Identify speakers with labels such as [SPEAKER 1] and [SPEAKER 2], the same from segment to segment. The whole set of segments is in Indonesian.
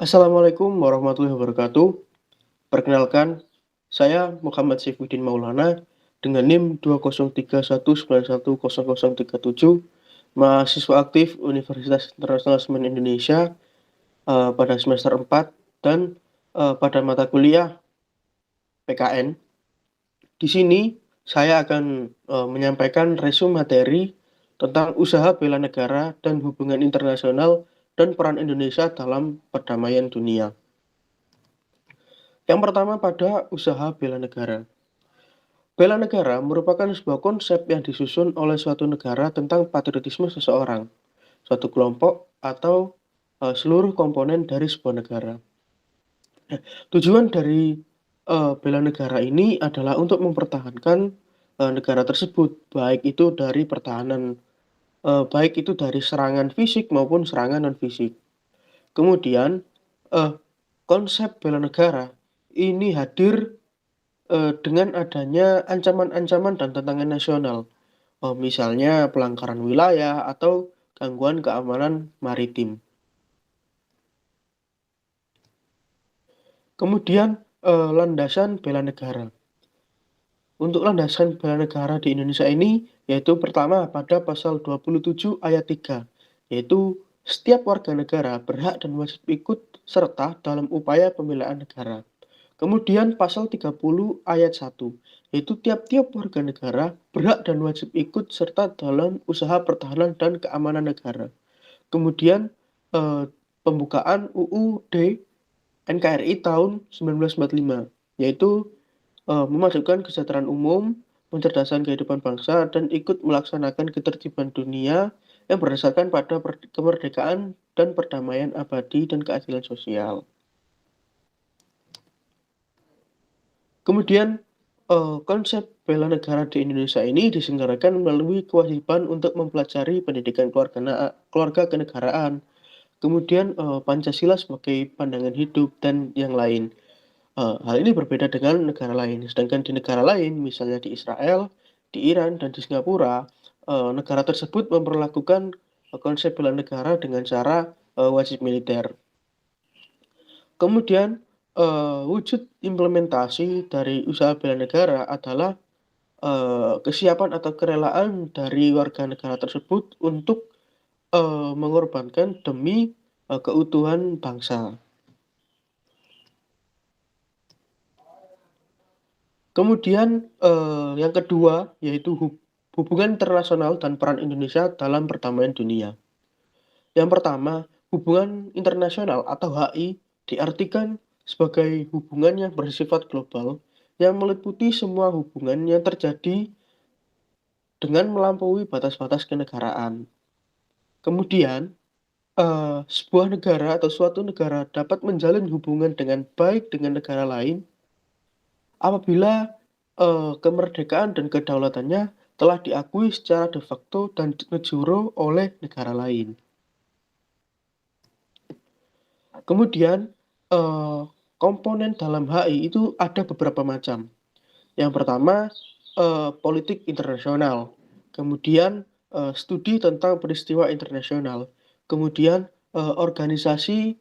[SPEAKER 1] Assalamualaikum warahmatullahi wabarakatuh. Perkenalkan, saya Muhammad Saifuddin Maulana dengan NIM 20319101037, mahasiswa aktif Universitas Internasional Semen Indonesia pada semester 4 dan pada mata kuliah PKN. Di sini saya akan menyampaikan resume materi tentang usaha bela negara dan hubungan internasional dan peran Indonesia dalam perdamaian dunia. Yang pertama pada usaha bela negara. Bela negara merupakan sebuah konsep yang disusun oleh suatu negara tentang patriotisme seseorang, suatu kelompok, atau seluruh komponen dari sebuah negara. Tujuan dari bela negara ini adalah untuk mempertahankan negara tersebut, baik itu dari pertahanan, baik itu dari serangan fisik maupun serangan non fisik. Kemudian konsep bela negara ini hadir dengan adanya ancaman-ancaman dan tantangan nasional, misalnya pelanggaran wilayah atau gangguan keamanan maritim. Kemudian landasan bela negara. Untuk landasan bela negara di Indonesia ini, yaitu pertama pada pasal 27 ayat 3, yaitu setiap warga negara berhak dan wajib ikut serta dalam upaya pembelaan negara. Kemudian pasal 30 ayat 1, yaitu tiap-tiap warga negara berhak dan wajib ikut serta dalam usaha pertahanan dan keamanan negara. Kemudian pembukaan UUD NKRI tahun 1945, yaitu memajukan kesejahteraan umum, mencerdaskan kehidupan bangsa, dan ikut melaksanakan ketertiban dunia yang berdasarkan pada kemerdekaan dan perdamaian abadi dan keadilan sosial. Kemudian konsep bela negara di Indonesia ini diselenggarakan melalui kewajiban untuk mempelajari pendidikan keluarga kenegaraan, kemudian Pancasila sebagai pandangan hidup, dan yang lain. Hal ini berbeda dengan negara lain, sedangkan di negara lain, misalnya di Israel, di Iran, dan di Singapura, negara tersebut memperlakukan konsep bela negara dengan cara wajib militer. Kemudian wujud implementasi dari usaha bela negara adalah kesiapan atau kerelaan dari warga negara tersebut untuk mengorbankan demi keutuhan bangsa. Kemudian yang kedua yaitu hubungan internasional dan peran Indonesia dalam perdamaian dunia. Yang pertama, hubungan internasional atau HI diartikan sebagai hubungan yang bersifat global yang meliputi semua hubungan yang terjadi dengan melampaui batas-batas kenegaraan. Kemudian, sebuah negara atau suatu negara dapat menjalin hubungan dengan baik dengan negara lain apabila kemerdekaan dan kedaulatannya telah diakui secara de facto dan de jure oleh negara lain. Kemudian komponen dalam HI itu ada beberapa macam. Yang pertama politik internasional, kemudian studi tentang peristiwa internasional, kemudian organisasi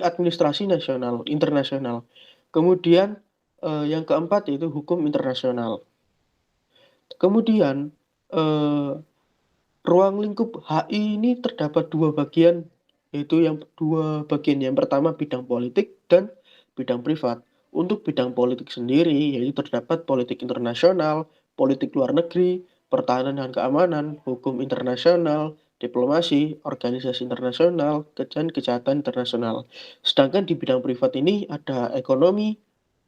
[SPEAKER 1] administrasi nasional internasional. Kemudian yang keempat yaitu hukum internasional. Kemudian ruang lingkup HI ini terdapat dua bagian, yaitu dua bagian. Yang pertama bidang politik dan bidang privat. Untuk bidang politik sendiri yaitu terdapat politik internasional, politik luar negeri, pertahanan dan keamanan, hukum internasional, diplomasi, organisasi internasional, dan kejahatan internasional. Sedangkan di bidang privat ini ada ekonomi,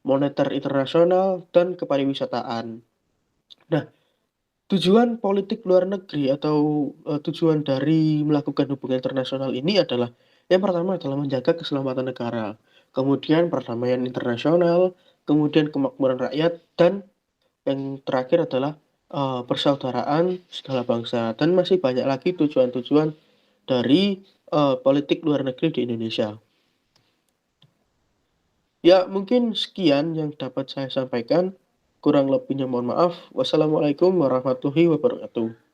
[SPEAKER 1] moneter internasional, dan kepariwisataan. Nah, tujuan politik luar negeri atau tujuan dari melakukan hubungan internasional ini adalah yang pertama adalah menjaga keselamatan negara, kemudian perdamaian internasional, kemudian kemakmuran rakyat, dan yang terakhir adalah persaudaraan segala bangsa, dan masih banyak lagi tujuan-tujuan dari politik luar negeri di Indonesia. Ya, mungkin sekian yang dapat saya sampaikan. Kurang lebihnya mohon maaf. Wassalamualaikum warahmatullahi wabarakatuh.